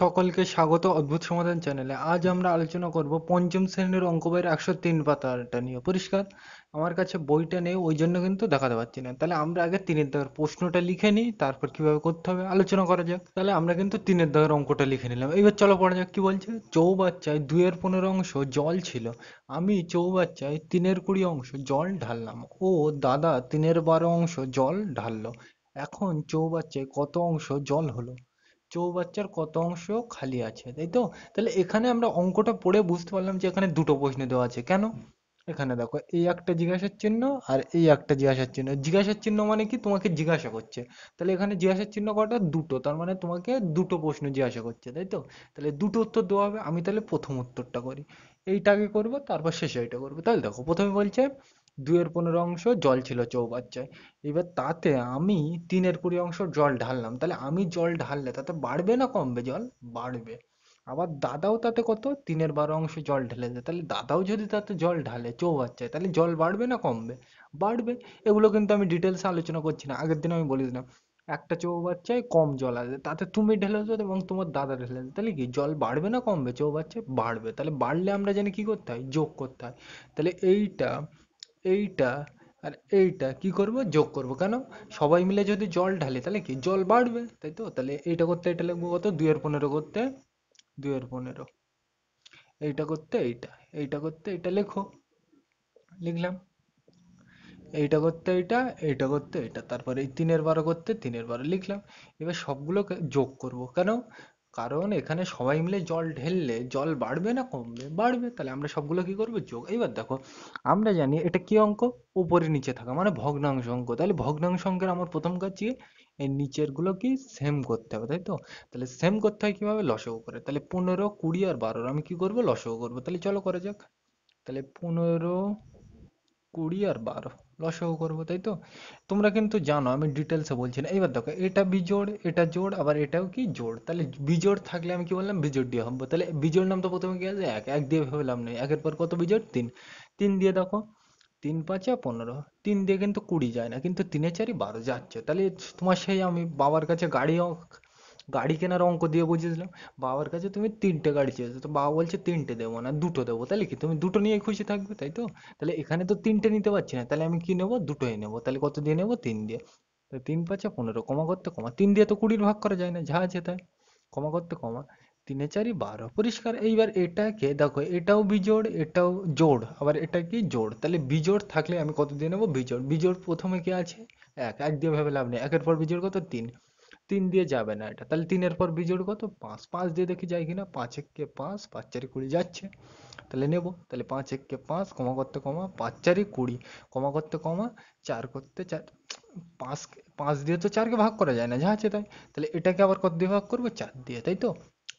সকলকে স্বাগত অদ্ভুত সমাধান চ্যানেলে। আজ আমরা আলোচনা করব পঞ্চম শ্রেণীর অঙ্ক বইয়ের 103 পাতাটা নিয়ে। পরিষ্কার? আমার কাছে বইটা নেই, ওই জন্য কিন্তু দেখাতে পারছি না। তাহলে আমরা আগে তিনের দাগের প্রশ্নটা লিখে নিই, তারপর কিভাবে করতে হবে আলোচনা করা যাক। তাহলে আমরা কিন্তু তিনের দাগের অঙ্কটা লিখে নিলাম। এবার চলো পড়া যাক। কি বলছে? চৌবাচ্চায় 2/15 অংশ জল ছিল, আমি চৌবাচ্চায় 3/20 অংশ জল ঢাললাম ও দাদা 3/12 অংশ জল ঢাললো। এখন চৌবাচ্চায় কত অংশ জল হলো? চৌবাচ্চার কত অংশ খালি আছে, তাই তো? তাহলে এখানে আমরা অঙ্কটা পড়ে বুঝতে পারলাম যে এখানে দুটো প্রশ্ন দেওয়া আছে। কেন? এখানে দেখো, এই একটা জিজ্ঞাসার চিহ্ন আর এই একটা জিজ্ঞাসার চিহ্ন। জিজ্ঞাসার চিহ্ন মানে কি? তোমাকে জিজ্ঞাসা করছে। তাহলে এখানে জিজ্ঞাসার চিহ্ন কটা? দুটো। তার মানে তোমাকে দুটো প্রশ্ন জিজ্ঞাসা করছে, তাই তো? তাহলে দুটো উত্তর দেওয়া হবে। আমি তাহলে প্রথম উত্তরটা করি, এইটাকে করব, তারপর শেষে এইটা করবো। তাহলে দেখো, প্রথমে বলছে 2/15 অংশ জল ছিল চৌবাচ্চায়। এবার তাতে আমি 3/20 অংশ জল ঢাললাম। তাহলে আমি জল ঢাললে তাতে বাড়বে না কমবে জল? বাড়বে। আবার দাদাও তাতে কত? 3/12 অংশ জল ঢেলেছে। তাহলে দাদাও যদি তাতে জল ঢালে চৌবাচ্চায়, তাহলে জল বাড়বে না কমবে? বাড়বে। এগুলো কিন্তু আমি ডিটেলস আলোচনা করছি না, আগের দিন আমি বলেছিলাম একটা চৌবাচ্চায় কম জল আছে, তাতে তুমি ঢেলেছো এবং তোমার দাদা ঢেলেছে, তাহলে কি জল বাড়বে না কমবে? চৌবাচ্চায় বাড়বে। তাহলে বাড়লে আমরা জানি কি করতে হয়? যোগ করতে হয়। তাহলে এইটা, এইটা আর এইটা কি করব? যোগ করব। কেন? সবাই মিলে যদি জল ঢালে তাহলে কি জল বাড়বে, তাই তো? তাহলে এইটা করতে এটা লিখবো কত? 2/15 করতে 2/15, এইটা করতে এইটা, এইটা করতে এটা লেখো, লিখলাম। এইটা করতে এইটা, এইটা করতে এটা, তারপরে এই 3/12 করতে 3/12 লিখলাম। এবার সবগুলোকে যোগ করব। কেন? কারণ এখানে সবাই মিলে জল ঢেললে জল বাড়বে না কমবে? বাড়বে। তাহলে আমরা সবগুলো কি করব? যোগ। এইবার দেখো, আমরা জানি এটা কি অঙ্ক? উপরে নিচে থাকা মানে ভগ্নাংশ অঙ্ক। তাহলে ভগ্নাংশ অঙ্কের আমার প্রথম কাজ কি? এই নিচের গুলো কি সেম করতে হবে, তাই তো? তাহলে সেম করতে হয় কিভাবে? লসাগু করে। তাহলে 15, 20 আর 12 আমি কি করব? লসাগু করব। তাহলে চলো করা যাক। তাহলে 15, 20 আর 12 লসাগু করবো, তাই তো? তোমরা কিন্তু জানো, আমি ডিটেলসে বলছি না। এবার দেখো, এটা বিজোড় এটা জোড়, আবার এটাও কি জোড়। তাহলে বিজোড় থাকলে আমি কি বললাম? বিজোড় দিয়ে ভাববো। তাহলে বিজোড় নাম তো প্রথমে কি আছে? এক। এক দিয়ে ভাবলাম না, একের পর কত বিজোড়? তিন। তিন দিয়ে দেখো, 3 × 5 = 15। তিন দিয়ে কিন্তু 20 যায় না, কিন্তু 3 × 4 = 12 যাচ্ছে। তাহলে তোমার সেই আমি বাবার কাছে গাড়ি কেনার অঙ্ক দিয়ে বুঝিয়েছিলাম। বাবার কাছে তুমি 3টে গাড়ি চেয়েছো, তো বাবা বলছে 3টে দেবো না, দুটো দেবো। তাহলে কি তুমি দুটো নিয়ে খুশি থাকবে, তাই তো? তাহলে এখানে তো 3টে নিতে পারছি না, তাহলে আমি কি নেবো? দুটোই নেবো। তাহলে কত দিয়ে নেবো? 3 দিয়ে। তো 3 × 5 = 15, কমা করতে কমা। 3 দিয়ে তো 20 ভাগ করা যায় না, যা আছে তাই। কমা করতে কমা, 3 × 4 = 12। পরিষ্কার? এইবার এটাকে দেখো, এটাও বিজোড় এটাও জোড়, আবার এটা কি জোড়। তাহলে বিজোড় থাকলে আমি কত দিয়ে নেবো? বিজোড়। বিজোড় প্রথমে কি আছে? এক। এক দিয়ে ভেবে লাভ নেই, একের পর বিজোড় কত? তিন। তিন দিয়ে যাবে না এটা। তাহলে তিনের পর বিজোড় কত? পাঁচ। পাঁচ দিয়ে দেখি যায় কিনা। 5 × 1 = 5, 5 × 4 = 20 যাচ্ছে। তাহলে নেবো। তাহলে 5 × 1 = 5, কমা করতে কমা, 5 × 4 = 20, কমা করতে কমা, 4 করতে 4। পাঁচ, পাঁচ দিয়ে তো 4কে ভাগ করা যায় না, যা আছে তাই। তাহলে এটাকে আবার কত দিয়ে ভাগ করবো? 4 দিয়ে, তাই তো?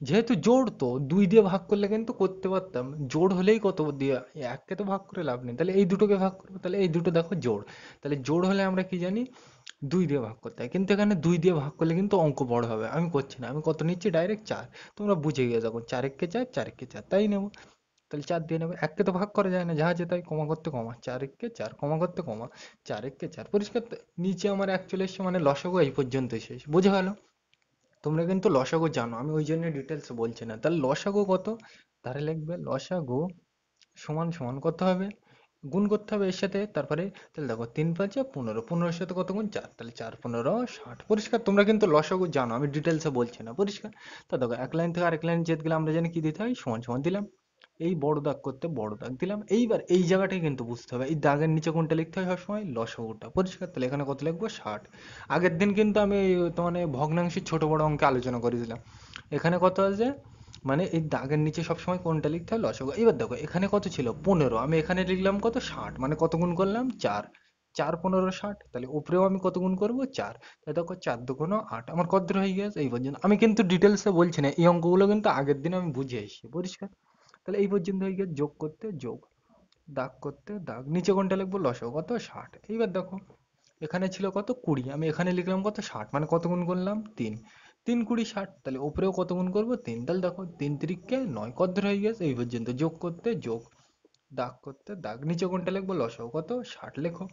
যেহেতু জোড়, তো 2 দিয়ে ভাগ করলে কিন্তু করতে পারতাম। জোড় হলেই কত দিয়ে? 1কে তো ভাগ করে লাভ নেই। তাহলে এই দুটোকে ভাগ করবো। তাহলে এই দুটো দেখো জোড়। তাহলে জোড় হলে আমরা কি জানি? 2 দিয়ে ভাগ করতে হয়। কিন্তু এখানে 2 দিয়ে ভাগ করলে কিন্তু অঙ্ক বড় হবে। আমি করছি না, আমি কত নিচ্ছি? ডাইরেক্ট 4। তোমরা বুঝে গিয়ে দেখো, 4 × 1 = 4, 4 × 1 = 4, তাই নেবো। তাহলে 4 দিয়ে নেবো। 1কে তো ভাগ করা যায় না, যা আছে তাই। কমা করতে কমা, 4 × 1 = 4, কমা করতে কমা, 4 × 1 = 4। পরিষ্কার তো? নিচে আমার এক চলে এসছে, মানে লসাগু এই পর্যন্ত শেষ। বুঝে গেল? তোমরা কিন্তু লসাগু জানো, আমি ওই জন্য ডিটেলস বলছি না। তাহলে লসাগু কত? ধারে লিখবে লসাগু সমান সমান কত হবে? গুণ করতে হবে এর সাথে, তারপরে। তাহলে দেখো, 3 × 5 = 15, 15-এর সাথে কত গুণ? 4। তাহলে 4 × 15 = 60। পরিষ্কার? তোমরা কিন্তু লসাগু জানো, আমি ডিটেলসে বলছি না। পরিষ্কার? তা দেখো, এক লাইন থেকে আরেক লাইন যেতে গেলে আমরা জানি কি দিতে হয়? সমান সমান দিলাম। এই বড় দাগ করতে বড় দাগ দিলাম। এইবার এই জায়গাটাই কিন্তু বুঝতে হবে, এই দাগের নিচে কোনটা লিখতে হয় সবসময়? লসাগুটা। পরিষ্কার? তাহলে এখানে কত লিখবো? 60। আগের দিন কিন্তু আমি তোমার ভগ্নাংশের ছোট বড় অঙ্কে আলোচনা করেছিলাম। এখানে কত আছে? মানে এই দাগের নিচে সবসময় কোনটা লিখতে হয়? লসাগু। এবার দেখো, এখানে কত ছিল? 15। আমি এখানে লিখলাম কত? 60। মানে কত গুণ করলাম? 4। 4 × 15 = 60। তাহলে উপরেও আমি কত গুণ করবো? 4। তাহলে দেখো, 4 × 2 = 8। আমার কত দূর হয়ে গেছে? এই পর্যন্ত। আমি কিন্তু ডিটেলসে বলছি না, এই অঙ্কগুলো কিন্তু আগের দিন আমি বুঝে এসেছি। পরিষ্কার? তাহলে এই পর্যন্ত হয়ে গেছে। যোগ করতে যোগ, দাগ করতে দাগ, নিচে কোনটা লিখবো? লসাগু কত? 60। এইবার দেখো, এখানে ছিল কত? 20, আমি এখানে লিখলাম কত? 60। মানে কত গুণ করলাম? 3। 3 × 20 = 60। তাহলে উপরেও কত গুণ করবো? 3। তাহলে দেখো, 3 × 3 = 9। কত দূর হয়ে গেছে? এই পর্যন্ত। যোগ করতে যোগ, দাগ করতে দাগ, নিচে কোনটা লিখবো? লসাগু কত? 60 লেখো।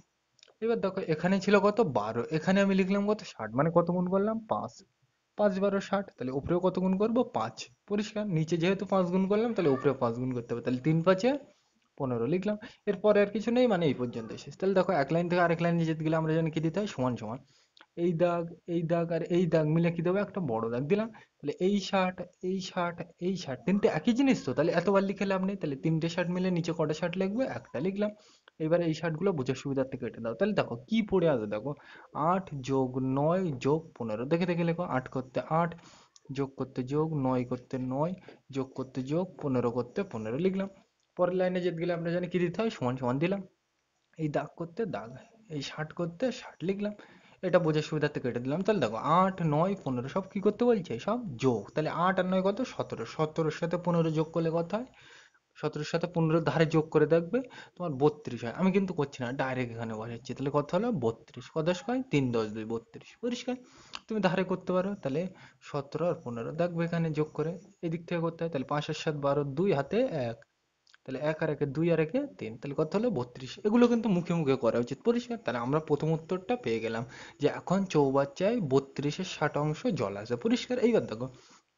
এবার দেখো, এখানে ছিল কত? 12, এখানে আমি লিখলাম কত? 60। মানে কত গুণ করলাম? 5। 5 × 12 = 60, তাহলে উপরেও কত গুণ করব 5। পরিষ্কার, নিচে যেহেতু 5 গুণ করলাম তাহলে উপরেও 5 গুণ করতে হবে, তাহলে 3×5 = 15 লিখলাম। এরপরে আর কিছু নেই, মানে এই পর্যন্ত শেষ। তাহলে দেখো এক লাইন থেকে আরেক লাইনে যেতে গেলে আমরা জানি কি দিতে হয়, সমান সমান। এই দাগ, এই দাগ আর এই দাগ মিলে কি দেবো, একটা বড় দাগ দিলাম। তাহলে এই 60, এই 60, এই 60, তিনটে একই জিনিস তো, তাহলে এতবার লিখে লাভ নেই। তাহলে তিনটে 60 মিলে নিচে কটা 60 লিখবো, একটা লিখলাম। এবারে এই 60 গুলো বোঝার সুবিধার্থে কেটে দাও। তাহলে দেখো কি পড়ে আছে, দেখো 8 + 9 + 15, দেখে দেখে লেখো। 8 করতে 8, যোগ করতে যোগ, 9 করতে 9, যোগ করতে যোগ, 15 করতে 15 লিখলাম। পরের লাইনে যেতে গেলে আমরা জানি কি দিতে হয়, সমান সমান দিলাম। এই দাগ করতে দাগ, এই 60 করতে 60 লিখলাম। এটা বোঝার সুবিধার্থে কেটে দিলাম। তাহলে দেখো 8, 9, 15 সব কি করতে বলছে, সব যোগ। তাহলে 8 আর 9 কত, 17, 17-র সাথে 15 যোগ করলে কত হয়, 17-র সাথে 15 ধারে যোগ করে দেখবে তোমার 32 হয়। আমি কিন্তু করছি না, ডাইরেক্ট এখানে বসাচ্ছি। তাহলে কত হলো 32, কত হয় 3 × 10 = 2, 32। পরিষ্কার, তুমি ধারে করতে পারো। তাহলে 17 আর 15 দেখবে এখানে যোগ করে এদিক থেকে করতে হয়। তাহলে 5 আর 7 12, 2 হাতে 1, তাহলে 1 আর 1 2 আর 1 3, তাহলে কত হলো 32। এগুলো কিন্তু মুখে মুখে করা উচিত। পরিষ্কার, তাহলে আমরা প্রথম উত্তরটা পেয়ে গেলাম, যে এখন চৌবাচ্চায় 32-এর 60 অংশ জল আছে। পরিষ্কার, এইবার দেখো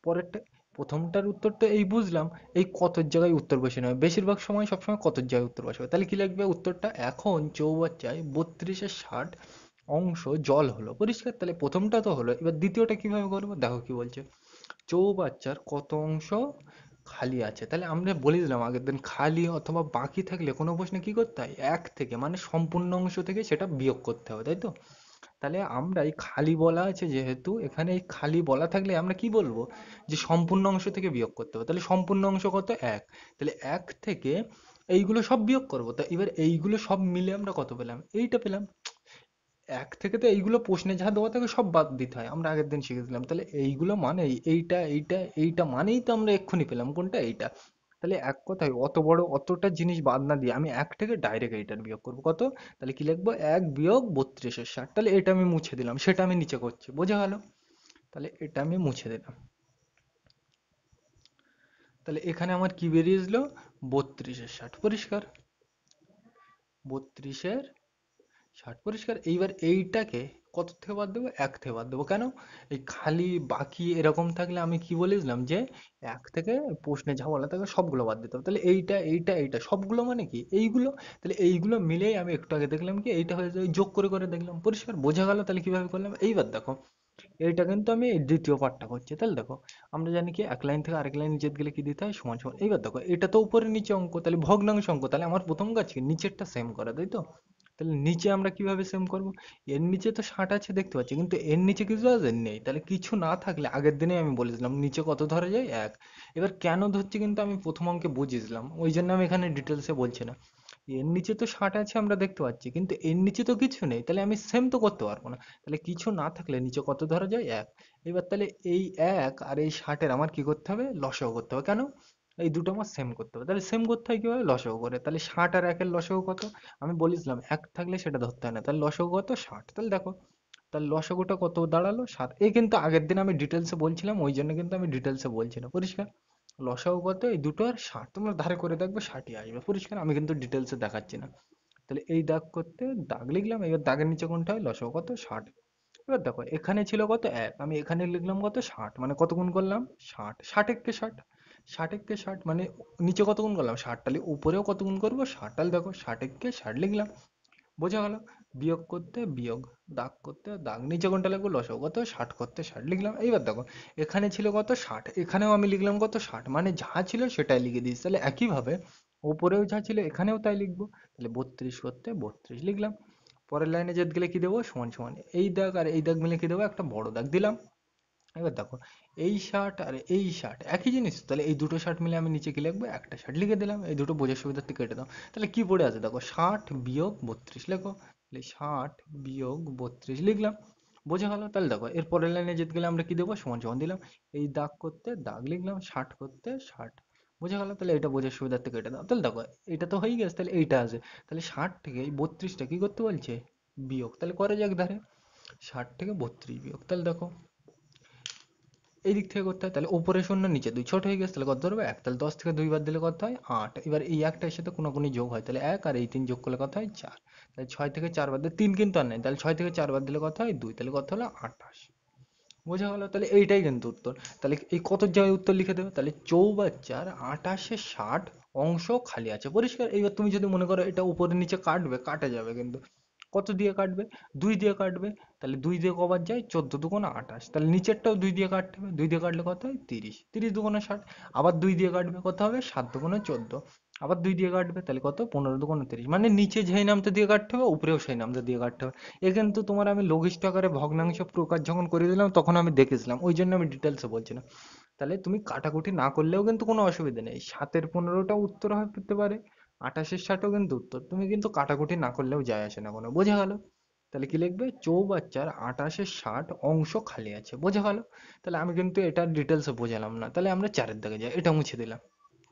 পরেরটা। প্রথমটার উত্তরটা এই বুঝলাম, এই কতর জায়গায় উত্তর বসানো হয়, বেশিরভাগ সময় সবসময় কতর জায়গায় উত্তর বসাবে। তাহলে কি লিখবে উত্তরটা, এখন চৌবাচ্চায় 32-এর 60 অংশ জল হলো। পরিষ্কার, তাহলে প্রথমটা তো হলো। এবার দ্বিতীয়টা কিভাবে করবো, দেখো কি বলছে, চৌবাচ্চার কত অংশ খালি আছে। তাহলে আমরা বলে দিলাম আগের দিন, খালি অথবা বাকি থাকলে কোনো প্রশ্নে কি করতে হয়, এক থেকে মানে সম্পূর্ণ অংশ থেকে সেটা বিয়োগ করতে হবে, তাই তো। তাহলে আমরা এই খালি বলা আছে যেহেতু, এখানে এই খালি বলা থাকলে আমরা কি বলবো, যে সম্পূর্ণ অংশ থেকে বিয়োগ করতে হবে। তাহলে সম্পূর্ণ অংশ কত, 1। তাহলে 1 থেকে এইগুলো সব বিয়োগ করবো। তা এবার এইগুলো সব মিলে আমরা কত পেলাম, এইটা পেলাম। 1 থেকে তো এইগুলো প্রশ্নে যা দেওয়া থাকে সব বাদ দিতে হয়, আমরা আগের দিন শিখেছিলাম। তাহলে এইগুলো মানে এইটা এইটা এইটা মানেই তো আমরা এক্ষুনি পেলাম কোনটা, এইটা। তাহলে এক কথায় অত বড় অতটা জিনিস বাদ না দিয়ে আমি 1 থেকে ডাইরেক্ট এইটার বিয়োগ করবো কত। তাহলে কি লিখবো, 1 বিয়োগ 32-এর 60। তাহলে এটা আমি মুছে দিলাম, সেটা আমি নিচে করছি, বোঝা গেল। তাহলে এটা আমি মুছে দিলাম। তাহলে এখানে আমার কি বেরিয়েছিল, 32-এর 60। পরিষ্কার, 32-এর 60। পরিষ্কার, এইবার এইটাকে কত থেকে বাদ দেবো, 1 থেকে বাদ দেবো। কেন, এই খালি বাকি এরকম থাকলে আমি কি বলেছিলাম, যে 1 থেকে প্রশ্নে যা বলা থাকে সবগুলো বাদ দিতে হবে। তাহলে এইটা এইটা এইটা সবগুলো মানে কি, এইগুলো। তাহলে এইগুলো মিলেই আমি একটু আগে দেখলাম কি এইটা হয়ে যায়, যোগ করে করে দেখলাম। পরিষ্কার, বোঝা গেল। তাহলে কিভাবে করলাম, এইবার দেখো এইটা কিন্তু আমি এই দ্বিতীয় পার্টটা করছি। তাহলে দেখো আমরা জানি কি এক লাইন থেকে আরেক লাইন যেতে গেলে কি দিতে হয়, সমান সমান। এইবার দেখো এটা তো উপরে নিচে অঙ্ক, তাহলে ভগ্নাংশ অঙ্ক। তাহলে আমার প্রথম কাজ কি, নিচেরটা সেম করা, তাই তো। তাহলে নিচে আমরা কিভাবে সেম করব, এর নিচে তো 60 আছে দেখতে পাচ্ছি, কিন্তু এর নিচে কিছু আছে নেই। তাহলে কিছু না থাকলে আগের দিনে আমি বলেছিলাম নিচে কত ধরা যায়, 1। এবার কেন ধরছি কিন্তু আমি প্রথম অঙ্কে বুঝিয়েছিলাম, ওই জন্য আমি এখানে ডিটেলসে বলছি না। এর নিচে তো 60 আছে আমরা দেখতে পাচ্ছি, কিন্তু এর নিচে তো কিছু নেই, তাহলে আমি সেম তো করতে পারবো না। তাহলে কিছু না থাকলে নিচে কত ধরা যায়, 1। এবার তাহলে এই 1 আর এই 60-এর আমার কি করতে হবে, লসাগু করতে হবে। কেন, এই দুটো আমার সেম করতে হবে। তাহলে সেম করতে হয় কিভাবে, লসাগু করে। তাহলে 60 আর 1-এর লসাগু কত, আমি বলেছিলাম 1 থাকলে সেটা ধরতে হয় না। তাহলে লসাগু কত, 60। তাহলে দেখো, তাহলে লসাগুটা কত দাঁড়ালো, 7। এই কিন্তু আগের দিন আমি ডিটেলসে বলছিলাম, ওই জন্য কিন্তু আমি ডিটেলসে বলছি না। পরিষ্কার, লসাগু কত, এই দুটোর 60, তোমরা ধারে করে দেখবে 60ই আসবে। পরিষ্কার, আমি কিন্তু ডিটেলসে দেখাচ্ছি না। তাহলে এই দাগ করতে দাগ লিখলাম, এবার দাগের নিচে কোনটা হয়, লসাগু কত, 60। এবার দেখো এখানে ছিল কত, 1, আমি এখানে লিখলাম কত, 60, মানে কত গুণ করলাম, 60। 60 একে 60, 60 একে 60 মানে নিচে কত গুণ করলাম, 60। তাহলে উপরেও কত গুণ করবো, 60। তাহলে দেখো 60 একে 60 লিখলাম, বোঝা গেল। বিয়োগ করতে বিয়োগ, দাগ করতে দাগ, নিচে কোনটা লিখবো, লসাগু কত, 60 করতে 60 লিখলাম। এইবার দেখো এখানে ছিল কত, 60, এখানেও আমি লিখলাম কত, 60, মানে যা ছিল সেটাই লিখে দিয়েছি। তাহলে একইভাবে উপরেও যা ছিল এখানেও তাই লিখবো। তাহলে 32 করতে 32 লিখলাম। পরের লাইনে যেতে গেলে কি দেবো, সমান সমান। এই দাগ আর এই দাগ মিলে কি দেবো, একটা বড় দাগ দিলাম। এবার দেখো এই 60 আর এই 60 একই জিনিস, তাহলে এই দুটো 60 মিলে আমি নিচে কি লিখবো, একটা 60 লিখে দিলাম। এই দুটো বোঝার সুবিধার্থে কেটে দাও। তাহলে কি পড়ে আছে দেখো, 60 বিয়োগ 32 লেখো। তাহলে 60 বিয়োগ 32 লিখলাম, বোঝা গেল। তাহলে দেখো এর পরের লাইনে যেতে গেলে আমরা কি দেবো, সমান সমান দিলাম। এই দাগ করতে দাগ লিখলাম, 60 করতে 60, বোঝা গেল। তাহলে এটা বোঝার সুবিধার্থে কেটে দাও। তাহলে দেখো এটা তো হয়ে গেছে, তাহলে এইটা আছে। তাহলে 60 থেকে এই 32টা কি করতে বলছে, বিয়োগ। তাহলে করে যাক ধারে, 60 থেকে 32 বিয়োগ। তাহলে দেখো এই দিক থেকে করতে হয়। তাহলে উপরে শূন্য নিচে 2, ছোট হয়ে গেছে, তাহলে কত ধরবে, 1। তাহলে 10 থেকে 2 বাদ দিলে কত হয়, 8। এবার এই একটার সাথে কোনাকুনি যোগ হয়, তাহলে 1 আর এই 3 যোগ করলে কত হয়, 4। তাহলে 6 থেকে 4 বাদ দিলে 3 কিন্তু আর নেই, তাহলে 6 থেকে 4 বাদ দিলে কত হয়, 2। তাহলে কত হলো, 28। বোঝা গেল? তাহলে এইটাই কিন্তু উত্তর। তাহলে এই কত জায়গায় উত্তর লিখে দেবে, তাহলে চৌবাচ্চার 28/60 অংশ খালি আছে। পরিষ্কার? এইবার তুমি যদি মনে করো এটা উপরে নিচে কাটবে, কাটা যাবে কিন্তু। কত দিয়ে কাটবে? 2 দিয়ে কাটবে। তাহলে 2 দিয়ে কবার যায়? 14 দুগুণে 28। তাহলে নিচেরটাও 2 দিয়ে কাটতে হবে। 2 দিয়ে কাটলে কত হয়? 30। 30 দুগুণে 60। আবার 2 দিয়ে কাটবে, কত হবে? 7 দুগুণে 14। আবার 2 দিয়ে কাটবে, তাহলে কত? 15 দুগুণে 30। মানে নিচে যেই নামটা দিয়ে কাটতে হবে, উপরেও সেই নামটা দিয়ে কাটতে হবে। এ কিন্তু তোমার আমি লঘিষ্ঠ আকারে ভগ্নাংশ প্রকাশ যখন করে দিলাম তখন আমি দেখেছিলাম, ওই জন্য আমি ডিটেলসে বলছি না। তাহলে তুমি কাটাকুটি না করলেও কিন্তু কোনো অসুবিধা নেই, 7-এর 15টা উত্তর হতে পারে, 28-এর 60ও কিন্তু উত্তর, তুমি কিন্তু কাটাকুটি না করলেও যায় আসে না কোনো। বোঝা গেল? তাহলে কি লিখবে? চৌবাচ্চার 28/60 অংশ খালি আছে। বোঝা গেল? তাহলে আমি কিন্তু এটা ডিটেলসে বোঝালাম না। তাহলে আমরা 4-এর দিকে যাই, এটা মুছে দিলাম।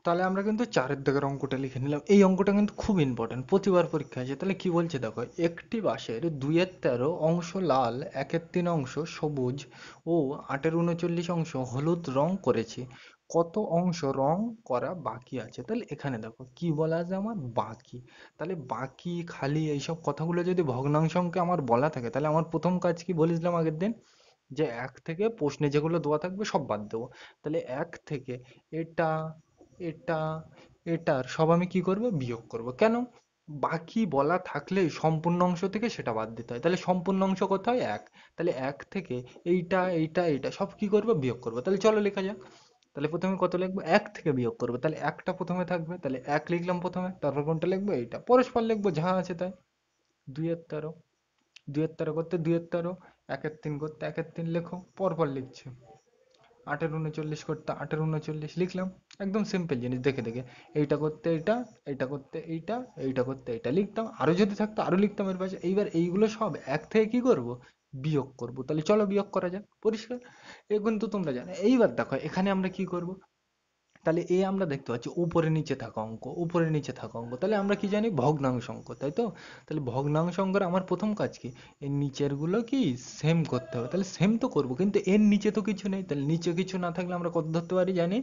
তাহলে আমরা কিন্তু 4-এর দাগের অঙ্কটা লিখে নিলাম। এই অঙ্কটা কিন্তু খুব ইম্পর্টেন্ট, প্রতিবার পরীক্ষায় আসে। তাহলে কি বলছে দেখো, একটি বাঁশের 2-এর 13 অংশ লাল, 1-এর 3 অংশ সবুজ ও 8-এর 39 অংশ হলুদ রং করেছি, কত অংশ রং করা বাকি আছে? তাহলে এখানে দেখো কি বলা আছে আমার? বাকি। তাহলে বাকি, খালি, এইসব কথাগুলো যদি ভগ্নাংশ অঙ্কে আমার বলা থাকে, তাহলে আমার প্রথম কাজ কি বলেছিলাম আগের দিন, যে 1 থেকে প্রশ্নে যেগুলো দেওয়া থাকবে সব বাদ দেবো। তাহলে 1 থেকে এটা, এটা, এটার সব আমি কি করব? বিয়োগ করব। কেন? বাকি বলা থাকলেই সম্পূর্ণ অংশ থেকে সেটা বাদ দিতে হয়। তাহলে সম্পূর্ণ অংশ কোথায়? 1। তাহলে 1 থেকে এইটা, এইটা, এইটা সব কি করব? বিয়োগ করব। তাহলে চলো লেখা যাক। তাহলে প্রথমে কত লিখবো? 1 থেকে বিয়োগ করবো, তাহলে একটা প্রথমে থাকবে, তাহলে 1 লিখলাম প্রথমে, তারপর কোনটা লিখবো? এইটা, পরস্পর লিখবো যা আছে তাই। 2-এর 13, 2-এর 13 করতে 2-এর 13, 1-এর 3 করতে 1-এর 3 লেখো, পরপর লিখছে। 8-এর 39 করতে 8-এর 39 লিখলাম। একদম সিম্পল জিনিস, দেখে দেখে। এইটা করতে এইটা, এইটা করতে এইটা, এইটা করতে এইটা লিখতাম। আরো যদি থাকতো আরো লিখতাম এর পাশে। এইবার এইগুলো সব 1 থেকে কি করব? বিয়োগ করব। তাহলে চলো বিয়োগ করা যাক। পরিষ্কার? এ কিন্তু তোমরা জানো। এইবার দেখো এখানে আমরা কি করব। তাহলে এ আমরা দেখতে পাচ্ছি উপরে নিচে থাকা অঙ্ক, উপরে নিচে থাকা অঙ্ক, তাহলে আমরা কি জানি? ভগ্নাংশ অঙ্ক, তাই তো? তাহলে ভগ্নাংশ অঙ্কের আমার প্রথম কাজ কি? এর নিচের গুলো কি সেম করতে হবে। তাহলে সেম তো করব, কিন্তু এর নিচে তো কিছু নেই। তাহলে নিচে কিছু না থাকলে আমরা কত ধরতে পারি জানি?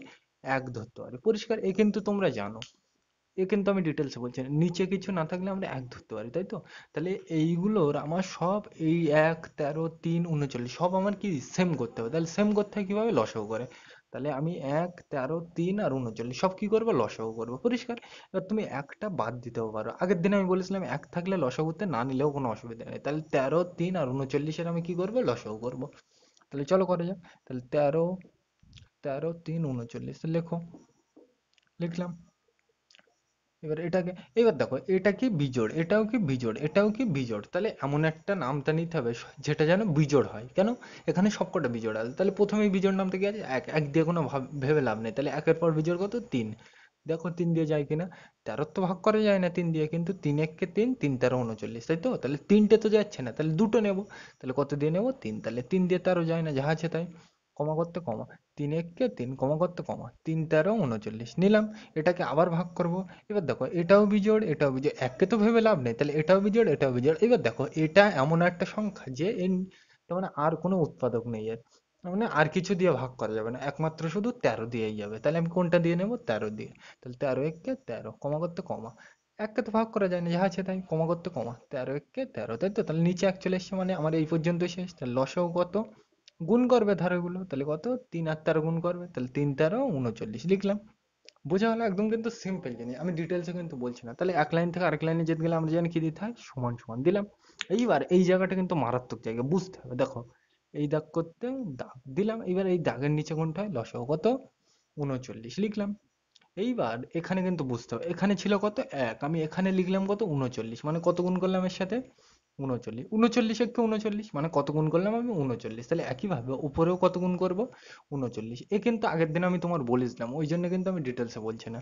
1 ধরতে পারি। পরিষ্কার? এ কিন্তু তোমরা জানো। এ কিন্তু আমি ডিটেলসে বলছি না। নিচে কিছু না থাকলে আমরা 1 ধরতে পারি, তাই তো? তাহলে এইগুলোর আমার সব এই 1, 13, 3, 39 সব আমার কি সেম করতে হবে। তাহলে সেম করতে হয় কিভাবে? লসাগু করে। তাহলে আমি 1, 13, 3 আর 39 সব কি করবো? লসাগু করবো। পরিষ্কার? এবার তুমি একটা বাদ দিতেও পারো। আগের দিন আমি বলেছিলাম 1 থাকলে লসাগুতে না নিলেও কোনো অসুবিধা নেই। তাহলে 13, 3 আর 39-এর আমি কি করবো? লসাগু করবো। তাহলে চলো করা যাক। তাহলে 13, 13, 3, 39 লেখো। লিখলাম। এবার এটাকে, এবার দেখো এটা কি বিজোড়, এটাও কি বিজোড়, এটাও কি বিজোড়। তাহলে এমন একটা নামটা নিতে হবে যেটা যেন বিজোড় হয়। কেন? এখানে সবকটা বিজোড় আছে। তাহলে প্রথমেই বিজোড় নামটা কি আছে? এক। এক দিয়ে কোনো ভেবে লাভ নেই। তাহলে একের পর বিজোড় কত? 3। দেখো 3 দিয়ে যায় কিনা। 13 তো ভাগ করা যায় না 3 দিয়ে, কিন্তু 3 একে 3, 3 13 39, তাই তো? তাহলে তিনটে তো যাচ্ছে না, তাহলে দুটো নেব। তাহলে কত দিয়ে নেব? 3। তাহলে 3 দিয়ে 13 যায় না, যা আছে তাই। কমা করতে কমা, 3 একে 3, কমা করতে কমা, 3 13 39 নিলাম। এটাকে আবার ভাগ করব। এবার দেখো এটাও বিজোড়, এটাও বিজোড়, এককে তো ভেবে লাভ নেই। তাহলে এটাও বিজোড়, এটাও বিজোড়। এবার দেখো এটা এমন একটা সংখ্যা যে এর তার মানে আর কোনো উৎপাদক নেই এর। তার মানে আর কিছু দিয়ে ভাগ করা যাবে না, একমাত্র শুধু 13 দিয়েই যাবে। তাহলে আমি কোনটা দিয়ে নেব? 13 দিয়ে। তাহলে 13 একে 13, কমা করতে কমা, এককে তো ভাগ করা যায় না, যা আছে তাই, কমা করতে কমা, 13 একে 13, তাই তো? তাহলে নিচে এক চলে এসছে, মানে আমার এই পর্যন্ত শেষ। তাহলে লসাগু কত? গুণ করবে ধারাগুলো, তাহলে কত? 3 আর 13 গুণ করবে, তাহলে 3 13 39 লিখলাম। বোঝা গেল? একদম কিন্তু সিম্পল জিনিস, আমি ডিটেলসে কিন্তু বলছি না। তাহলে এক লাইন থেকে আরেক লাইনে যেতে গেলে আমরা জানি কি দিতে হয়? সমান সমান দিলাম। এইবার এই জায়গাটা কিন্তু মারাত্মক জায়গা, বুঝতে হবে। দেখো এই দাগ করতে দাগ দিলাম, এবার এই দাগের নিচে কোনটা হয়? লসাগু কত? 39 লিখলাম। এইবার এখানে কিন্তু বুঝতে হবে, এখানে ছিল কত? 1, আমি এখানে লিখলাম কত? 39, মানে কত গুণ করলাম এর সাথে? 39। 39 একে 39, মানে কত গুণ করলাম আমি? 39। তাহলে একইভাবে উপরেও কত গুণ করব? 39। এ কিন্তু আগের দিন আমি তোমার বলেছিলাম, ওই জন্য কিন্তু আমি ডিটেলসে বলছি না,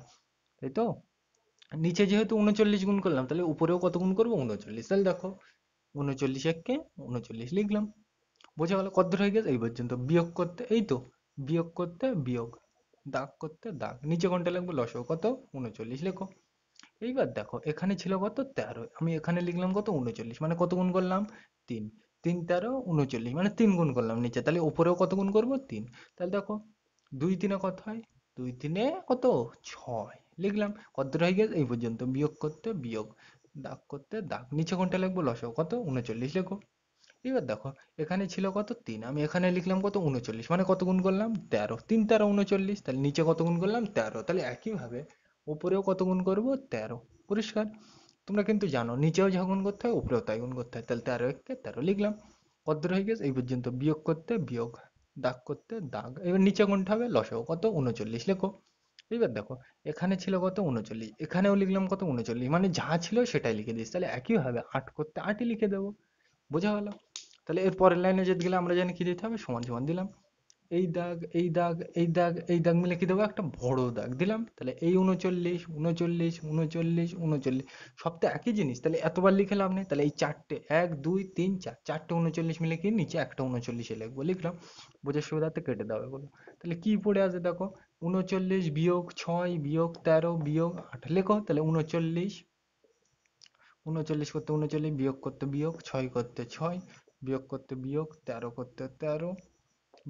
তাই তো? নিচে যেহেতু 39 গুণ করলাম, তাহলে উপরেও কত গুণ করব? 39। তাহলে দেখো 39 একে 39 লিখলাম। বোঝা গেল? কতদূর হয়ে গেছে? এই পর্যন্ত। বিয়োগ করতে এই তো, বিয়োগ করতে বিয়োগ, দাগ করতে দাগ, নিচে কোনটা লিখবো? লসাগু কত? 39 লেখো। এইবার দেখো এখানে ছিল কত? 13, আমি এখানে লিখলাম কত? 39, মানে কত গুণ করলাম? 3। 3 13 39, মানে 3 গুণ করলাম নিচে, তাহলে উপরেও কত গুণ করব? 3। তাহলে দেখো 2 3 কত হয়? 2 3 কত? 6 লিখলাম। কত হয়ে গেছে? এই পর্যন্ত। বিয়োগ করতে বিয়োগ, দাগ করতে দাগ, নিচে কোনটা লিখবো? লসাগু কত? 39 লেখো। এবার দেখো, এখানে ছিল কত 3, আমি এখানে লিখলাম কত 39, মানে কত গুণ করলাম 13, 3 13 39, তাহলে নিচে কত গুণ করলাম 13, তাহলে একইভাবে উপরেও কত গুণ করব 13। পরিষ্কার? তোমরা কিন্তু জানো নিচেও যা গুণ করতে হয় উপরেও তাই গুণ করতে হয়, তাহলে 13 একে 13 লিখলাম। কত হয়ে গেছে এই পর্যন্ত, বিয়োগ করতে বিয়োগ, দাগ করতে দাগ, এবার নিচে কোনটা হবে লসাগু কত 39 লেখো। এবার দেখো, এখানে ছিল কত 39, এখানেও লিখলাম কত 39, মানে যা ছিল সেটাই লিখে দিস, তাহলে একইভাবে 8 করতে 8ই লিখে দেবো। বোঝা গেল? তাহলে এর পরের লাইনে যেতে গেলে আমরা জানি কি দিতে হবে, সমান সমান দিলাম। এই দাগ এই দাগ এই দাগ এই দাগ মিলে কি দেবো, একটা বড় দাগ দিলাম। তাহলে এই 39 39 39 39, সব তো একই জিনিস, তাহলে এতবার লিখে লাভ নেই, তাহলে এই চারটে 1 2 3 4 চারটে 39 মিলে কি নিচে একটা 39 লিখবো, লিখলাম। বোঝার সুবিধার্থে কেটে দাও এগুলো। তাহলে কি পড়ে আছে দেখো, 39 বিয়োগ 6 বিয়োগ 13 বিয়োগ 8 লেখো। তাহলে 39, 39 করতে 39, বিয়োগ করতে বিয়োগ, 6 করতে 6, বিয়োগ করতে বিয়োগ, 13 করতে 13,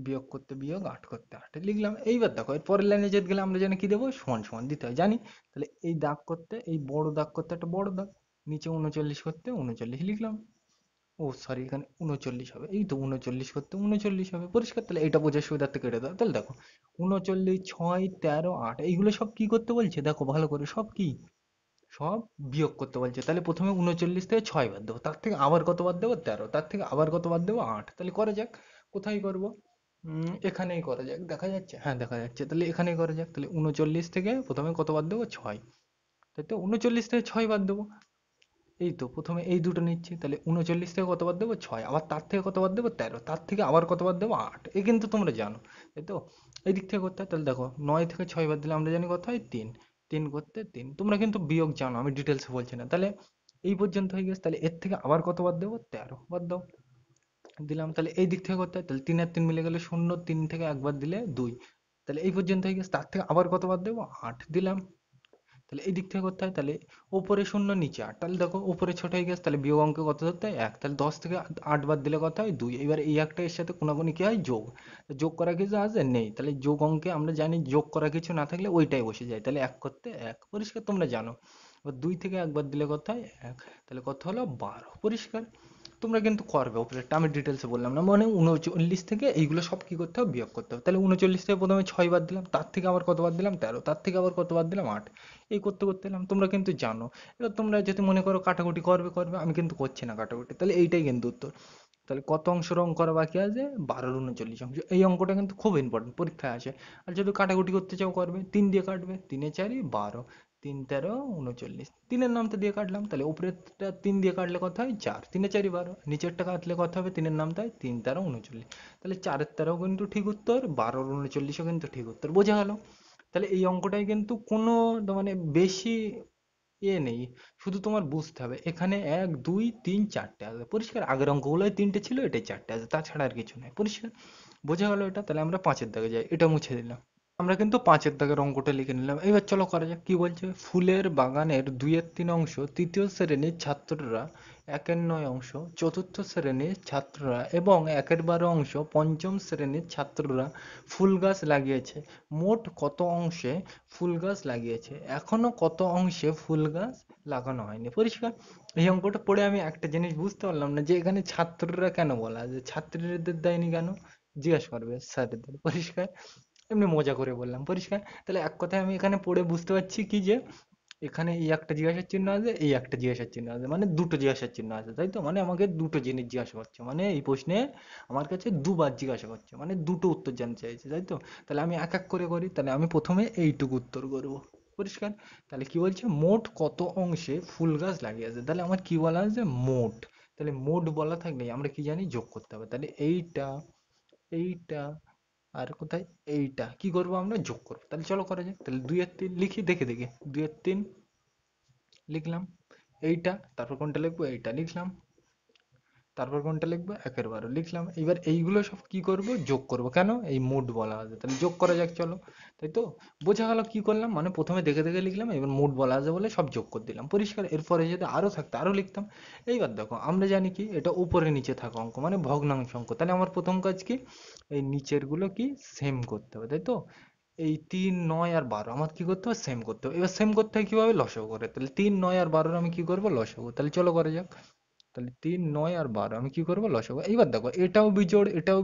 বিয়োগ করতে বিয়োগ, 8 করতে 8 লিখলাম। এইবার দেখো এর পরের লাইনে যেতে গেলে আমরা জানি কি দেবো, সমান সমান দিতে হয় জানি। তাহলে এই দাগ করতে, এই বড় দাগ করতে একটা বড় দাগ, নিচে 39 করতে 39 লিখলাম। ও সরি, এখানে 39 হবে, এই তো 39 করতে 39 হবে। পরিষ্কার? তাহলে এটা বোঝার সুবিধার্থে কেটে দাও। তাহলে দেখো 39 6 13 8 এইগুলো সব কি করতে বলছে দেখো ভালো করে, সব কি, সব বিয়োগ করতে বলছে। তাহলে প্রথমে 39 থেকে 6 বাদ দেবো, তার থেকে আবার কত বাদ দেবো 13, তার থেকে আবার কত বাদ দেবো 8। তাহলে করা যাক, কোথায় করব, এখানেই করা যাক, দেখা যাচ্ছে, হ্যাঁ দেখা যাচ্ছে, তাহলে এখানেই করা যাক। তাহলে 39 থেকে প্রথমে কত বাদ দেবো 6, তাই তো 39 থেকে 6 বাদ দেবো। এই তো প্রথমে এই দুটো নিচ্ছি, তাহলে 39 থেকে কত বাদ দেবো 6, আবার তার থেকে কত বাদ দেবো 13, তার থেকে আবার কত বাদ দেবো 8, এ কিন্তু তোমরা জানো, তাই তো। এই দিক থেকে করতে হয়, তাহলে দেখো 9 থেকে 6 বাদ দিলে আমরা জানি কত হয় 3, 3 করতে 3, তোমরা কিন্তু বিয়োগ জানো, আমি ডিটেলসে বলছি না। তাহলে এই পর্যন্ত হয়ে গেছে, তাহলে এর থেকে আবার কত বাদ দেবো 13 বাদ দাও, দিলাম। তাহলে এই দিক থেকে করতে হয়, তাহলে 3 আর 3 মিলে গেলে 0, 3 থেকে একবার দিলে 2, তাহলে এই পর্যন্ত হয়ে গেছে, তার থেকে আবার কত বাদ দেবো 8 দিলাম। তাহলে এই দিক থেকে করতে হয়, তাহলে উপরে 0 নিচে 8, তাহলে দেখো উপরে ছোট হয়ে গেছে, তাহলে বিয়োগ অঙ্কে কত ধরতে হয় 1, তাহলে 10 থেকে 8 বাদ দিলে কত হয় 2, এবার এই একটা এর সাথে কোনাকুনি কি হয় যোগ, তো যোগ করা কিছু আছে নেই, তাহলে যোগ অঙ্কে আমরা জানি যোগ করা কিছু না থাকলে ওইটাই বসে যায়, তাহলে 1 করতে 1, পরিষ্কার তোমরা জানো। এবার 2 থেকে 1 বাদ দিলে কত হয় 1, তাহলে কত হলো 12, পরিষ্কার। তোমরা কিন্তু করবে উপরেরটা, আমি ডিটেলসে বললাম না, মানে 39 থেকে এইগুলো সব কি করতে হবে, বিয়োগ করতে হবে। তাহলে 39 থেকে প্রথমে 6 বাদ দিলাম, তার থেকে আবার কত বাদ দিলাম 13, তার থেকে আবার কত বাদ দিলাম 8, এই করতে করতে এলাম, তোমরা কিন্তু জানো। এবার তোমরা যদি মনে করো কাটাকুটি করবে করবে, আমি কিন্তু করছি না কাটাকুটি, তাহলে এইটাই কিন্তু উত্তর। তাহলে কত অংশ অঙ্ক করা বাকি আছে, 12 এর 39 অংশ, এই অঙ্কটা কিন্তু খুব ইম্পর্টেন্ট, পরীক্ষায় আসে। আর যদি কাটাকুটি করতে চাও করবে, 3 দিয়ে কাটবে, 3 এ 4 12, 3 13 39, 3 নামটা দিয়ে কাটলাম, তাহলে উপরেরটা 3 দিয়ে কাটলে কত হয় 4, 3 এ 4 12, নিচেরটা কাটলে কত হবে 3 নামটা হয় 3 13 39, তাহলে 4 এর 13 কিন্তু ঠিক উত্তর, 12 এর 39 কিন্তু ঠিক উত্তর। বোঝা গেল? তাহলে এই অঙ্কটাই কিন্তু কোনো মানে বেশি নেই, শুধু তোমার বুঝতে হবে এখানে 1 2 3 4টে আসবে, পরিষ্কার। আগের অঙ্কগুলোয় 3টে ছিল, এটাই 4টে আছে, তাছাড়া আর কিছু নেই, পরিষ্কার। বোঝা গেল এটা? তাহলে আমরা 5-এর দাগে যাই, এটা মুছে দিলাম। আমরা কিন্তু 5-এর দাগের অঙ্কটা লিখে নিলাম। এবার চলো করা যাক, কি বলছে, ফুলের বাগানের 2/3 অংশ তৃতীয় শ্রেণীর ছাত্ররা, 1/9 অংশ চতুর্থ শ্রেণীর ছাত্ররা এবং 1/12 অংশ পঞ্চম শ্রেণীর ছাত্ররা ফুল গাছ লাগিয়েছে। মোট কত অংশে ফুল গাছ লাগিয়েছে, এখনো কত অংশে ফুল গাছ লাগানো হয়নি। পরিষ্কার? এই অঙ্কটা পড়ে আমি একটা জিনিস বুঝতে পারলাম না, যে এখানে ছাত্ররা কেন বলা আছে, ছাত্রীদের দেয়নি কেন, জিজ্ঞাসা করবে স্যারদের। পরিষ্কার? এমনি মজা করে বললাম, পরিষ্কার। তাহলে এক কথায় আমি এখানে পড়ে বুঝতে পারছি কি, যে এখানে এই একটা জিজ্ঞাসার চিহ্ন আছে, এই একটা জিজ্ঞাসার চিহ্ন আছে, মানে দুটো জিজ্ঞাসার চিহ্ন আছে, তাই তো, মানে আমাকে দুটো জিনিস জিজ্ঞাসা করছে, মানে এই প্রশ্নে আমার কাছে দুবার জিজ্ঞাসা করছে, মানে দুটো উত্তর জানতে চাইছে, তাই তো। তাহলে আমি এক এক করে করি, তাহলে আমি প্রথমে এইটুকু উত্তর করব। পরিষ্কার? তাহলে কি বলছে, মোট কত অংশে ফুল গাছ লাগিয়েছে, তাহলে আমার কি বলা আছে, মোট। তাহলে মোট বলা থাকলে আমরা কি জানি, যোগ করতে হবে, তাহলে এইটা এইটা আর কোথায়, এইটা কি করব আমরা, যোগ করবো। তাহলে চলো করা যাক, তাহলে 2 আর 3 লিখি দেখে দেখে, 2 আর 3 লিখলাম, এইটা তারপর কোনটা লিখবো, এইটা লিখলাম, তারপর কোনটা লিখবো 1/12 লিখলাম। এবার এইগুলো সব কি করব, যোগ করব, কেন, এই মোট বলা আছে, তাহলে যোগ করা যাক চলো। তাই তো, বোঝা গেল কি করলাম, মানে প্রথমে দেখে দেখে লিখলাম, এবার মোট বলা আছে বলে সব যোগ করে দিলাম, পরিষ্কার। এরপরে যদি আরো থাকতো আরো লিখতাম। এইবার দেখো, আমরা জানি কি এটা উপরে নিচে থাকা অঙ্ক, মানে ভগ্নাংশ অঙ্ক, তাহলে আমার প্রথম কাজ কি, এই নিচের গুলো কি সেম করতে হবে, তাই তো। এই 3 9 আর 12 আমার কি করতে হবে, সেম করতে হবে। এবার সেম করতে হয় কিভাবে, লসাগু করে, তাহলে 3 9 আর 12 আমি কি করবো, লসাগু। তাহলে চলো করা যাক। তাহলে 3 9 আর 12 আমি কি করব লসাগু। এইবার দেখো এটাও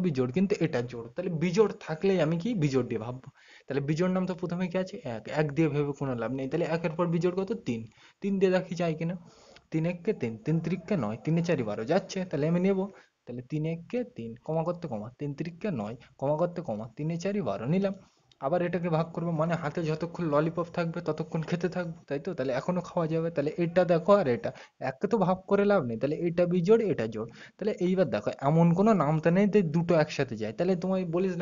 বিজোড় কিন্তু এটা জোড়, তাহলে বিজোড় থাকলেই আমি কি বিজোড় দিয়ে ভাববো। তাহলে বিজোড় নাম তো প্রথমে কি আছে এক, এক দিয়ে ভেবে কোনো লাভ নেই, তাহলে একের পর বিজোড় কত 3, 3 দিয়ে দেখি যায় কিনা। 3 একে 3, 3 তিরিকে 9, 3 4 12 যাচ্ছে, তাহলে আমি নেব। তাহলে 3 একে 3 কমা করতে কমা 3 তিরিকে 9 কমা করতে কমা 3 4 12 নিলাম। আবার এটাকে ভাগ করবো, মানে হাতে যতক্ষণ ললিপপ থাকবে ততক্ষণ খেতে থাকবো, তাই তো, তাহলে এখনো খাওয়া যাবে। তাহলে এটা দেখো আর এটা, একে তো ভাগ করে লাভ নেই, তাহলে এটা বিজোড় এটা জোড়। তাহলে এইবার দেখো এমন কোনো নামতা নেই যে দুটো একসাথে যায়, তাহলে তোমায় বলিস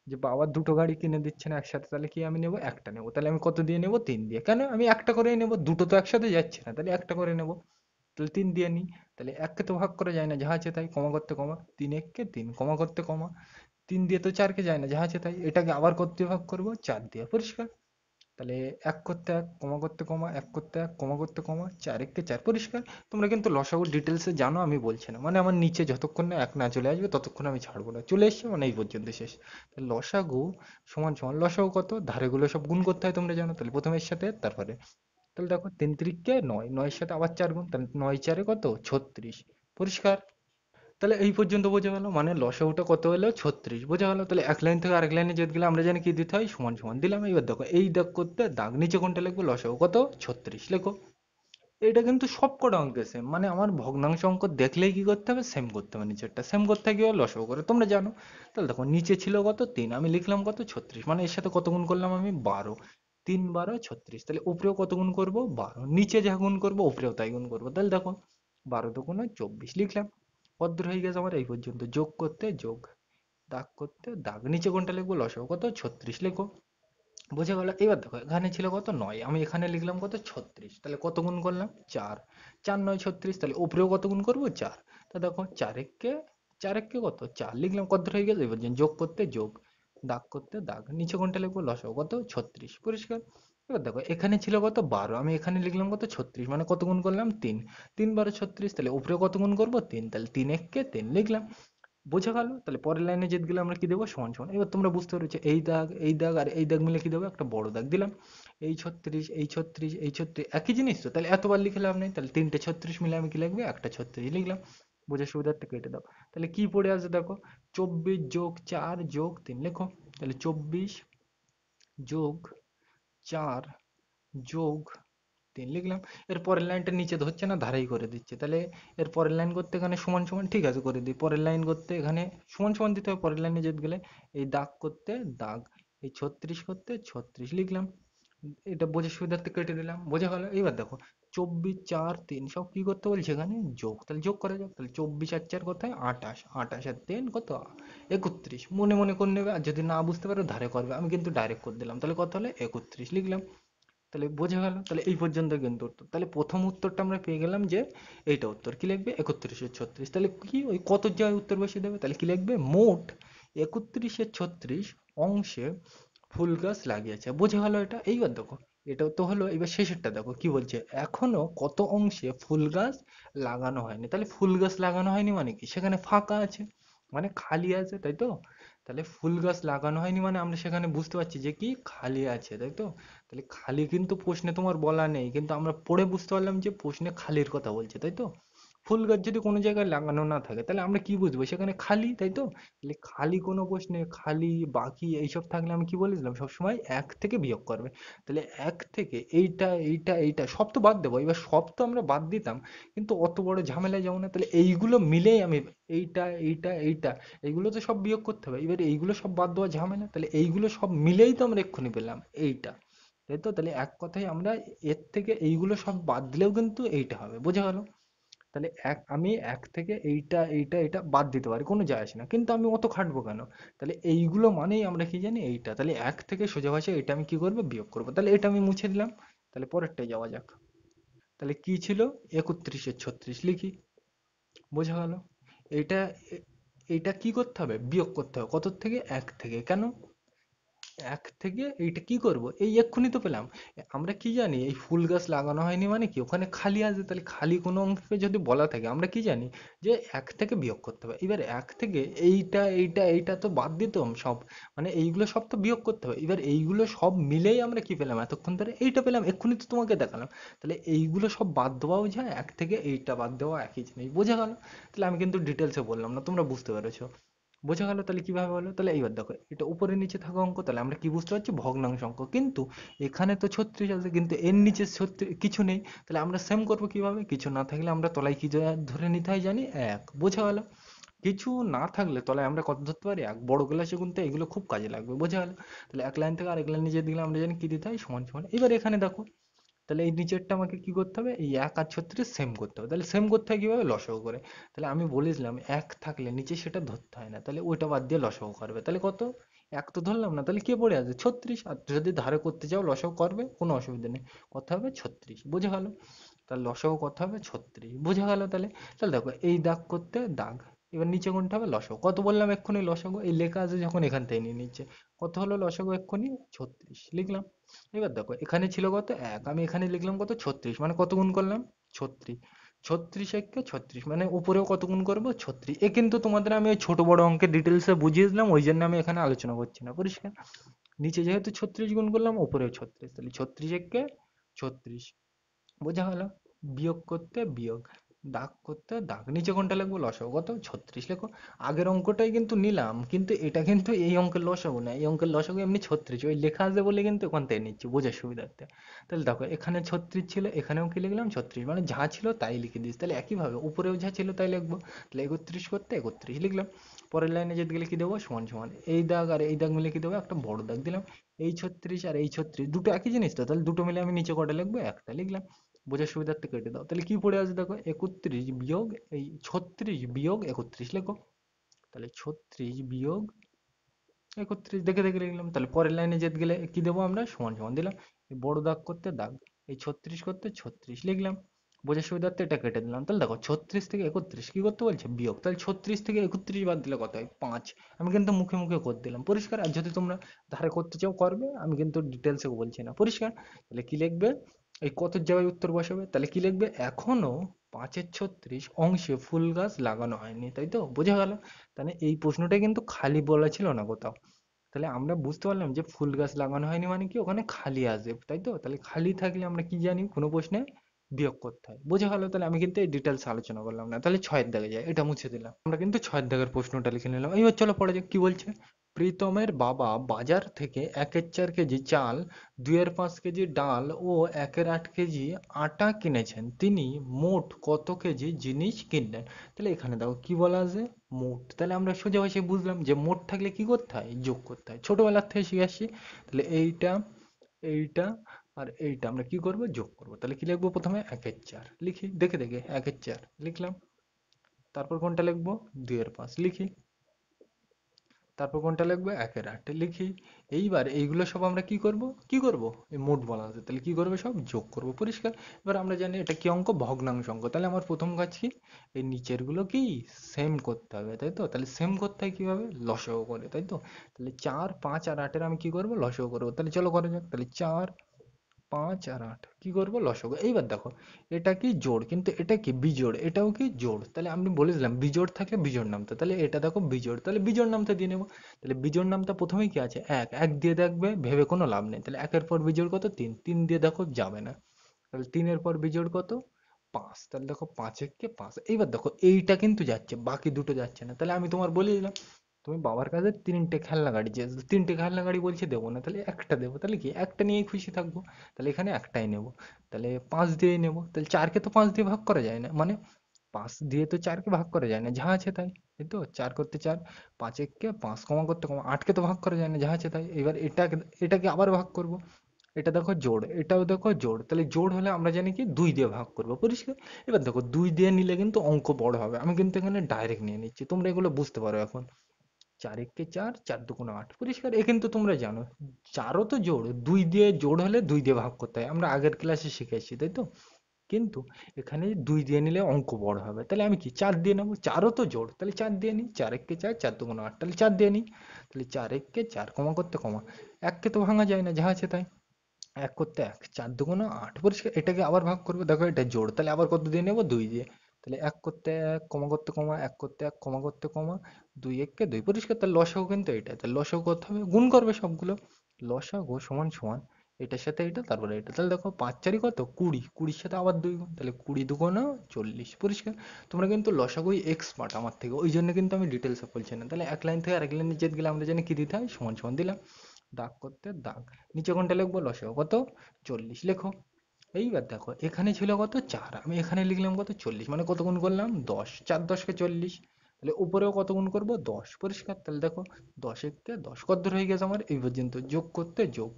যে বাবা দুটো গাড়ি কিনে দিচ্ছে না একসাথে, তাহলে কি আমি নেবো একটা নেবো, তাহলে আমি কত দিয়ে নেবো 3 দিয়ে, কেন আমি একটা করেই নেবো, দুটো তো একসাথে যাচ্ছে না, তাহলে একটা করে নেবো। তাহলে 3 দিয়ে নিই। তাহলে এককে তো ভাগ করা যায় না, যাহা আছে তাই, কমা করতে কমা 3 একে 3 কমা করতে কমা 3 দিয়ে তো 4 কে যায় না, যাহা আছে তাই, এটাকে আবার করতে ভাগ করবো 4 দিয়ে, পরিষ্কার। তাহলে এক করতে এক কমা করতে কমা এক করতে এক কমা করতে কমা 4 একে 4, পরিষ্কার। তোমরা কিন্তু লসাগু ডিটেলসে জানো, আমি বলছি না, মানে আমার নিচে যতক্ষণ না এক না চলে আসবে ততক্ষণ আমি ছাড়বো না, চলে এসছে মানে এই পর্যন্ত শেষ। তাহলে লসাগু সমান সমান লসাগু কত, ধারেগুলো সব গুণ করতে হয় তোমরা জানো, তাহলে প্রথমে এর সাথে তারপরে। তাহলে দেখো 3 তিরিকে 9, 9 এর সাথে আবার 4 গুণ, তাহলে 9 4 কত 36, পরিষ্কার। তাহলে এই পর্যন্ত বোঝা গেল, মানে লসাগুটা কত হলো 36, বোঝা গেল। তাহলে এক লাইন থেকে আরেক লাইনে যেতে গেলে আমরা জানি কি দিতে হয়, সমান সমান দিলাম। এবার দেখো এই দাগ করতে দাগ, নিচে কোনটা লিখবো, লসাগু কত 36 লেখো। এটা কিন্তু সব কটা অঙ্কে সেম, মানে আমার ভগ্নাংশ অঙ্ক দেখলেই কি করতে হবে, সেম করতে হবে, নিচেরটা সেম করতে গিয়ে লসাগু করে তোমরা জানো। তাহলে দেখো নিচে ছিল কত 3, আমি লিখলাম কত 36, মানে এর সাথে কত গুণ করলাম আমি 12, 3 12 36, তাহলে উপরেও কত গুণ করবো 12, নিচে যা গুণ করবো উপরেও তাই গুণ করবো, তাহলে দেখো 12 দুগুণে 24 লিখলাম। কদ্দূর হয়ে গেছে আমার এই পর্যন্ত, যোগ করতে যোগ, দাগ করতে দাগ, নিচে কোনটা লিখবো, লসাগু কত 36 লেখো। বুঝে গেল। এবার দেখো এখানে ছিল কত 9, আমি এখানে লিখলাম কত 36, তাহলে কত গুণ করলাম 4, 4 9 36, তাহলে উপরেও কত গুণ করবো 4। তা দেখো 4 একে 4 একে কত 4 লিখলাম, কত হয়ে গেল, এবার যোগ করতে যোগ, দাগ করতে দাগ, নিচে কোনটা লিখবো, লসাগু কত 36, পরিষ্কার। এবার দেখো এখানে ছিল কত 12, আমি এখানে লিখলাম কত 36, মানে কত গুণ করলাম 3, 3 12 36, তাহলে উপরে কত গুণ করবো 3, তাহলে 3 একে 3 লিখলাম। বোঝা গেল। তাহলে পরের লাইনে যেতে গেলে আমরা কি দেবো, সমান সমান। এবার তোমরা বুঝতে পেরেছো, এই দাগ আর এই দাগ মিলে কি দেবো, একটা বড় দাগ দিলাম। এই 36 এই 36 এই 36 একই জিনিস তো, তাহলে এতবার লিখে লাভ নেই, তাহলে তিনটে 36 মিলে আমি কি লিখবো, একটা 36 লিখলাম। বোঝার সুবিধার্থে কেটে দাও। তাহলে কি পড়ে আছে দেখো, 24 যোগ 4 যোগ 3 লেখো। তাহলে 24 যোগ 4 যোগ 3 লিখলাম। এর পরের লাইনটা নিচে ধরছে না, ধারেই করে দিচ্ছে, তাহলে এর পরের লাইন করতে এখানে সমান সমান, ঠিক আছে করে দিই। পরের লাইন করতে এখানে সমান সমান দিতে হবে, পরের লাইনে যেতে গেলে এই দাগ করতে দাগ, এই 36 করতে 36 লিখলাম। এটা বোঝার সুবিধার্থে কেটে দিলাম, বোঝা গেল। এইবার দেখো 24 4 3 সব কি করতে বলছে এখানে, যোগ, তাহলে যোগ করা যাক। তাহলে 24 আর 4 কোথায় 28, 28 আর 3 কত 31, মনে মনে করে নেবে, আর যদি না বুঝতে পারো ধারে করবে, আমি কিন্তু ডাইরেক্ট করে দিলাম, তাহলে কত হলে 31 লিখলাম। তাহলে বোঝা গেল। তাহলে এই পর্যন্ত কিন্তু উত্তর, তাহলে প্রথম উত্তরটা আমরা পেয়ে গেলাম যে এইটা উত্তর, কি লিখবে 3136। তাহলে কি ওই কত জায়গায় উত্তর বসিয়ে দেবে, তাহলে কি লিখবে, মোট 3136 অংশে ফুল গাছ লাগিয়েছে, বোঝা গেল এটা। এইবার দেখো এটাও তো হলো, এবার শেষেরটা দেখো কি বলছে, এখনো কত অংশে ফুল গাছ লাগানো হয়নি। তাহলে ফুল গাছ লাগানো হয়নি মানে কি, সেখানে ফাঁকা আছে, মানে খালি আছে, তাই তো। তাহলে ফুল গাছ লাগানো হয়নি মানে আমরা সেখানে বুঝতে পারছি যে কি খালি আছে, তাই তো। তাহলে খালি কিন্তু প্রশ্নে তোমার বলা নেই, কিন্তু আমরা পড়ে বুঝতে পারলাম যে প্রশ্নে খালির কথা বলছে, তাই তো। ফুল গাছ যদি কোনো জায়গায় লাগানো না থাকে তাহলে আমরা কি বুঝবো, সেখানে খালি, তাই তো। তাহলে খালি কোনো প্রশ্নে খালি বাকি এইসব থাকলে আমি কি বলেছিলাম, সবসময় এক থেকে বিয়োগ করবে। তাহলে এক থেকে এইটা এইটা এইটা সব তো বাদ দেবো, এবার সব তো আমরা বাদ দিতাম, কিন্তু অত বড় ঝামেলায় যাবো না। তাহলে এইগুলো মিলেই আমি, এইটা এইটা এইটা এইগুলো তো সব বিয়োগ করতে হবে, এবার এইগুলো সব বাদ দেওয়া ঝামেলা, তাহলে এইগুলো সব মিলেই তো আমরা এক্ষুনি পেলাম এইটা, তাই তো। তাহলে এক কথায় আমরা এর থেকে এইগুলো সব বাদ দিলেও কিন্তু এইটা হবে, বোঝা গেল। তাহলে আমি এক থেকে এইটা এইটা এটা বাদ দিতে পারি, কোনো যায় আসে না, কিন্তু আমি অত খাটবো কেন। তাহলে এইগুলো মানেই আমরা কি জানি এইটা, তাহলে এক থেকে সোজা ভাষায় এটা আমি কি করবো, বিয়োগ করবো। তাহলে এটা আমি মুছে দিলাম। তাহলে পরেরটায় যাওয়া যাক। তাহলে কি ছিল, 3136 লিখি, বোঝা গেল। এটা এইটা কি করতে হবে, বিয়োগ করতে হবে, কত থেকে, এক থেকে, কেন, এক থেকে এইটা কি করব, এই এক্ষুনি তো পেলাম। আমরা কি জানি এই ফুল গাছ লাগানো হয়নি মানে কি ওখানে খালি আছে, তাহলে খালি কোনো অঙ্কে যদি বলা থাকে আমরা কি জানি যে এক থেকে বিয়োগ করতে হবে। এবার এক থেকে এইটা এইটা এইটা তো বাদ দিতাম সব, মানে এইগুলো সব তো বিয়োগ করতে হবে। এবার এইগুলো সব মিলেই আমরা কি পেলাম এতক্ষণ ধরে, এইটা পেলাম, এক্ষুনি তো তোমাকে দেখালাম। তাহলে এইগুলো সব বাদ দেওয়াও যায়, এক থেকে এইটা বাদ দেওয়া একই জিনিস, বোঝা গেল? তাহলে আমি কিন্তু ডিটেলসে বললাম না, তোমরা বুঝতে পেরেছো। বোঝা গেল তাহলে কিভাবে হলো? তাহলে এইবার দেখো এটা উপরে নিচে থাকা অঙ্ক, তাহলে আমরা কি বুঝতে পারছি ভগ্নাংশ অঙ্ক, কিন্তু এখানে তো 36 আছে কিন্তু এর নিচে 36 কিছু নেই, তাহলে আমরা সেম করবো কিভাবে? কিছু না থাকলে আমরা তলায় কি ধরে নিতে হয় জানি, এক। বোঝা গেল? কিছু না থাকলে তলায় আমরা কত ধরতে পারি, এক। বড় ক্লাসে কিন্তু এগুলো খুব কাজে লাগবে, বোঝা গেল? তাহলে এক লাইন থেকে আরেক লাইন নিচে দিলে আমরা জানি কি দিতে হয়, সমান সমান। এবার এখানে দেখো, তাহলে এই নিচেরটা আমাকে কি করতে হবে, এই 1 আর 36 সেম করতে হবে। তাহলে সেম করতে হয় কিভাবে, লসাগু করে। তাহলে আমি বলেছিলাম এক থাকলে নিচে সেটা ধরতে হয় না, তাহলে ওইটা বাদ দিয়ে লসাগু করবে। তাহলে কত, এক তো ধরলাম না, তাহলে কে পড়ে আছে 36। আর যদি ধারে করতে চাও লসাগু করবে, কোনো অসুবিধা নেই, কত হবে 36। বোঝা গেল? তাহলে লসাগু কত হবে 36, বোঝা গেল? তাহলে তাহলে দেখো এই দাগ করতে দাগ, এবার নিচে কোনটা হবে লসাগু, কত বললাম এক্ষুনি লসাগু, এই লেখা আছে যখন এখান থেকে নিয়ে নিচ্ছে, কত হলো লসাগু এক্ষুনি 36 লিখলাম। এবার দেখো এখানে ছিল কত, এক, আমি এখানে লিখলাম কত 36, মানে কত গুণ করলাম 36। 36 একে 36, মানে উপরেও কত গুণ করবো 36। এ কিন্তু তোমাদের আমি ওই ছোট বড় অঙ্কের ডিটেলসে বুঝিয়ে দিলাম, ওই জন্য আমি এখানে আলোচনা করছি না, পরিষ্কার? নিচে যেহেতু 36 গুণ করলাম, উপরেও 36, তাহলে 36 একে 36। বোঝা গেল? বিয়োগ করতে বিয়োগ, দাগ করতে দাগ, নিচে কোনটা লিখবো, লসাগু কত 36 লেখো। আগের অঙ্কটাই কিন্তু নিলাম, কিন্তু এটা কিন্তু এই অঙ্কের লসাগু না, এই অঙ্কের লসাগু এমনি 36, ওই লেখা আছে বলে কিন্তু ওখান থেকে নিচ্ছি বোঝার সুবিধার্থে। তাহলে দেখো এখানে 36 ছিল, এখানেও কি লিখলাম 36, মানে যা ছিল তাই লিখে দিস। তাহলে একইভাবে উপরেও যা ছিল তাই লিখবো, তাহলে 31 করতে 31 লিখলাম। পরের লাইনে যেতে গেলে কি দেবো, সমান সমান, এই দাগ আর এই দাগ মিলে কি দেবো, একটা বড় দাগ দিলাম। এই 36 আর এই 36 দুটো একই জিনিস তো, তাহলে দুটো মিলে আমি নিচে কটা লিখবো, একটা লিখলাম। বোঝার সুবিধার্থে কেটে দাও, তাহলে কি পড়ে আছে দেখো, 31 বিয়োগ এই 36 বিয়োগ 31 লেখো। তাহলে 36 বিয়োগ 31 দেখে দেখে লিখলাম। তাহলে পরের লাইনে যেতে গেলে কি দেবো আমরা, সমান সমান দিলাম। এই বড় দাগ করতে দাগ, এই 36 করতে 36 লিখলাম। বোঝার সুবিধার্থে এটা কেটে দিলাম। তাহলে দেখো 36 থেকে 31 কি করতে বলছে, বিয়োগ। তাহলে 36 থেকে 31 বাদ দিলে কত হয়, 5। আমি কিন্তু মুখে মুখে করে দিলাম, পরিষ্কার? আর যদি তোমরা ধারে করতে চাও করবে, আমি কিন্তু ডিটেলসে বলছি না, পরিষ্কার? তাহলে কি লিখবে, এই কত জায়গায় উত্তর বসাবে, তাহলে কি লিখবে, এখনো 5-এর 36 অংশে ফুল গাছ লাগানো হয়নি, তাই তো? বোঝা গেল? তাহলে এই প্রশ্নটা কিন্তু খালি বলা ছিল না কোথাও। তাহলে আমরা বুঝতে পারলাম যে ফুল গাছ লাগানো হয়নি মানে কি ওখানে খালি আসবে, তাই তো? তাহলে খালি থাকলে আমরা কি জানি, কোনো প্রশ্নে বিয়োগ করতে হয়। বোঝা গেল? তাহলে আমি কিন্তু এই ডিটেলস আলোচনা করলাম না। তাহলে ছয়ের দাগে যায়, এটা মুছে দিলাম, আমরা কিন্তু ছয়ের দাগের প্রশ্নটা লিখে নিলাম। এবার চলো পড়ে যাক কি বলছে। প্রীতমের বাবা বাজার থেকে 1-4 কেজি চাল, 2-5 কেজি ডাল ও 1-8 কেজি আটা কিনেছেন, তিনি মোট কত কেজি জিনিস কিনলেন? তাহলে এখানে দেখো কি বলা আছে, মোট। তাহলে আমরা সোজা ভাষায় বুঝলাম যে মোট থাকলে কি করতে হয়, যোগ করতে হয়, ছোটবেলার থেকে শিখে আসছি। তাহলে এইটা এইটা আর এইটা আমরা কি করব, যোগ করব। তাহলে কি লিখবো, প্রথমে 1-4 লিখি, দেখে দেখে 1-4 লিখলাম। তারপর কোনটা লিখবো, 2-5 লিখি। তারপর কোনটা লিখবো, 1-8 লিখি। এইবার এইগুলো সব আমরা কি করব, কি করব, এই মোট বলা আছে, তাহলে কি করবে, সব যোগ করব, পরিষ্কার? এবার আমরা জানি এটা কি অঙ্ক, ভগ্নাংশ অঙ্ক। তাহলে আমার প্রথম কাজ কি, এই নিচের গুলো কি সেম করতে হবে, তাই তো? তাহলে সেম করতে হয় কিভাবে, লসাগু করে, তাই তো? তাহলে 4, 5 আর 8-এর আমি কি করব, লসাগু করবো। তাহলে চলো করা যাক। তাহলে 4, 5 আর 8 কি করবো, লসাগু। এইবার দেখো এটা কি জোড়, কিন্তু এটা কি বিজোড়, এটাও কি জোড়। তাহলে আমি বলেছিলাম বিজোড় থাকলে বিজোড় নামতে, তাহলে এটা দেখো বিজোড়, তাহলে বিজোড় নামতে দিয়ে নেবো। তাহলে বিজোড় নামটা প্রথমেই কি আছে, এক, এক দিয়ে দেখবে ভেবে কোনো লাভ নেই। তাহলে একের পর বিজোড় কত, 3, 3 দিয়ে দেখো যাবে না। তাহলে 3-এর পর বিজোড় কত, 5। তাহলে দেখো 5 একে 5। এইবার দেখো এইটা কিন্তু যাচ্ছে, বাকি দুটো যাচ্ছে না। তাহলে আমি তোমার বলে দিলাম, তুমি বাবার কাছে 3টে খেলনা গাড়ি চেয়েছো, 3টে খেলনা গাড়ি বলছে দেবো না, তাহলে একটা দেবো। তাহলে কি একটা নিয়েই খুশি থাকবো। তাহলে এখানে একটাই নেবো, তাহলে 5 দিয়েই নেবো। তাহলে 4-কে তো 5 দিয়ে ভাগ করা যায় না, মানে 5 দিয়ে তো 4-কে ভাগ করা যায় না, যা আছে তাই। এই তো 4 করতে 4, 5-একে 5, কমা করতে কমা, 8-কে তো ভাগ করা যায় না, যা আছে তাই। এবার এটাকে আবার ভাগ করব। এটা দেখো জোড়, এটাও দেখো জোড়, তাহলে জোড় হলে আমরা জানি কি 2 দিয়ে ভাগ করবো, পরিষ্কার? এবার দেখো 2 দিয়ে নিলে কিন্তু অঙ্ক বড় হবে, আমি কিন্তু এখানে ডাইরেক্ট নিয়ে নিচ্ছি, তোমরা এগুলো বুঝতে পারো এখন। 4-একে 4, 4-2 8, পরিষ্কার? এ কিন্তু তোমরা জানো, চারও তো জোড়, 2 দিয়ে জোড় হলে 2 দিয়ে ভাগ করতে হয়, আমরা আগের ক্লাসে শিখেছি, তাই তো? কিন্তু এখানে 2 দিয়ে নিলে অঙ্ক বড় হবে, তাহলে আমি কি 4 দিয়ে নেবো, 4ও তো জোড়, তাহলে 4 দিয়ে নিই, 4 একে 4, 4 দুগুণ 8, তাহলে 4 দিয়ে নিই, তাহলে 4 একে 4, কমা করতে কমা, এককে তো ভাঙা যায় না, যা আছে তাই, এক করতে এক, 4 দুগুণ 8, পরিষ্কার। এটাকে আবার ভাগ করবো, দেখো এটা জোড়, তাহলে আবার কত দিয়ে নেবো, 2 দিয়ে, তাহলে এক করতে এক, কমা করতে কমা, এক করতে এক, কমা করতে কমা, 2 একে 2, পরিষ্কার। তাহলে লসাগু কিন্তু এটা, তাহলে লসাগু কত হবে, গুণ করবে সবগুলো, লসাগু সমান সমান এটার সাথে এটা, তারপরে এটা, তাহলে দেখো 5 4 কত 20, 20 সাথে আবার 2 গুণ, তাহলে 20 দুগুণ 40, পরিষ্কার। তোমরা কিন্তু লসাগুই এক্সপার্ট আমার থেকে, ওই জন্য কিন্তু আমি ডিটেলসে বলছি না। তাহলে এক লাইন থেকে আরেক লাইনে যেতে গেলে আমরা জানি কি দিতে হয়, সমান সমান দিলাম, দাগ করতে দাগ, নিচে কোনটা লিখবো, লসাগু কত 40 লেখো। এইবার দেখো এখানে ছিল কত 4, আমি এখানে লিখলাম কত 40, মানে কত গুণ করলাম 10, 4 10 কে 40, তাহলে উপরেও কত গুণ করবো 10, পরিষ্কার। তাহলে দেখো 10 একে 10, কত দূর হয়ে গেছে আমার এই পর্যন্ত, যোগ করতে যোগ,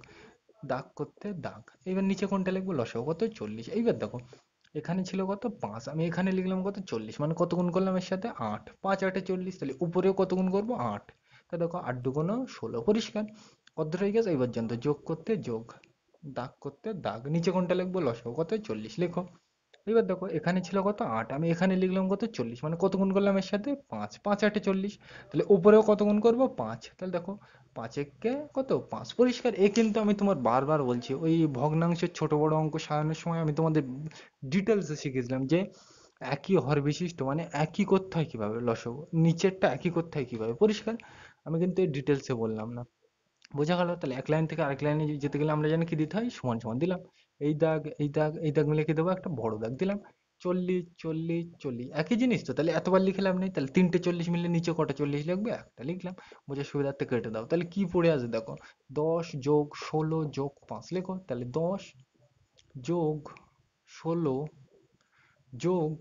দাগ করতে দাগ। এবার নিচে কোনটা লিখবো, লসাগু কত 40। এইবার দেখো এখানে ছিল কত 5, আমি এখানে লিখলাম কত 40, মানে কত গুণ করলাম এর সাথে 8, 5 8 এ 40, তাহলে উপরেও কত গুণ করবো 8, তা দেখো 8 দুগুণ 16, পরিষ্কার। কত দূর হয়ে গেছে এই পর্যন্ত, যোগ করতে যোগ, দাগ করতে দাগ, নিচে কোনটা লিখবো, লসাগু কত 40 লেখো। এবার দেখো এখানে ছিল কত 8, আমি এখানে লিখলাম কত 40, মানে কত গুণ করলাম এর সাথে 5, 5 8 এ 40, তাহলে উপরেও কত গুণ করবো 5, তাহলে দেখো 5 একে কত 5, পরিষ্কার। এ কিন্তু আমি তোমার বারবার বলছি, ওই ভগ্নাংশের ছোট বড় অঙ্ক সাজানোর সময় আমি তোমাদের ডিটেলসে শিখিয়েছিলাম যে একই হর বিশিষ্ট মানে একই করতে হয় কিভাবে, লসাগু নিচেরটা একই করতে হয় কিভাবে, পরিষ্কার। আমি কিন্তু এই ডিটেলসে বললাম না, বোঝা গেল। তাহলে এক লাইন থেকে আরেক লাইনে যেতে গেলে আমরা জানি কি দিতে হয়, সমান সমান দিলাম, এই দাগ এই দাগ এই দাগ মিলে কি দেবো, একটা বড় দাগ দিলাম, 40 40 40, একই জিনিস তো, তাহলে এতবার লিখে লাভ নেই, তাহলে তিনটে 40 মিলে নিচে কটা 40 লিখবে, একটা লিখলাম, বোঝার সুবিধার্থে কেটে দাও। তাহলে কি পড়ে আছে দেখো, 10 যোগ 16 যোগ 5 লেখো, তাহলে 10 যোগ 16 যোগ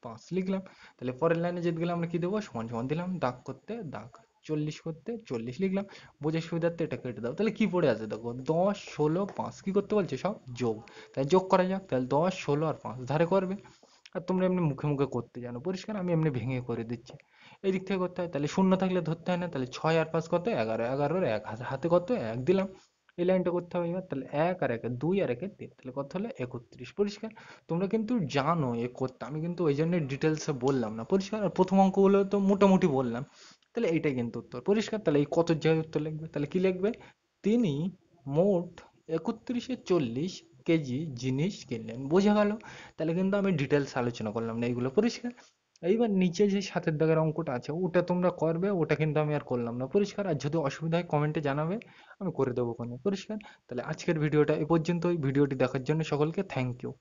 5 লিখলাম। তাহলে পরের লাইনে যেতে গেলে আমরা কি দেবো, সমান সমান দিলাম, দাগ করতে দাগ, 40 করতে 40 লিখলাম, বোঝার সুবিধার্থে এটা কেটে দাও। তাহলে কি পড়ে আছে দেখো, 10 16 5, কি করতে বলছে, সব যোগ, তাই যোগ করা যাক, তাহলে 10 16 আর 5 ধারে করবে। আর তোমরা এমনি মুখে মুখে করতে জানো, পরিষ্কার, আমি এমনি ভেঙে করে দিচ্ছি, এই দিক থেকে করতে হয়। তাহলে শূন্য থাকলে ধরতে হয় না, তাহলে 6 আর 5 কত 11, 11 এক, হাতে কত এক দিলাম, এই লাইনটা করতে হবে এবার। তাহলে 1 আর 1 2 আর 1 3, তাহলে কত হলো 31, পরিষ্কার। তোমরা কিন্তু জানো এ করতে, আমি কিন্তু ওই জন্য ডিটেলসে বললাম না, পরিষ্কার। আর প্রথম অঙ্কগুলো তো মোটামুটি বললাম, তাহলে এইটাই কিন্তু উত্তর, পরিষ্কার। তাহলে এই কত জায়গায় উত্তর লিখবে, তাহলে কি লিখবে, তিনি মোট 31 40 কেজি জিনিস কিনলেন, বোঝা গেল। তাহলে কিন্তু আমি ডিটেলস আলোচনা করলাম না এইগুলো, পরিষ্কার। এইবার নিচে যে সাতের দাগের অঙ্কটা আছে ওটা তোমরা করবে, ওটা কিন্তু আমি আর করলাম না, পরিষ্কার। আর যদি অসুবিধা হয় কমেন্টে জানাবে, আমি করে দেবো কোনো, পরিষ্কার। তাহলে আজকের ভিডিওটা এ পর্যন্তই, ভিডিওটি দেখার জন্য সকলকে থ্যাংক ইউ।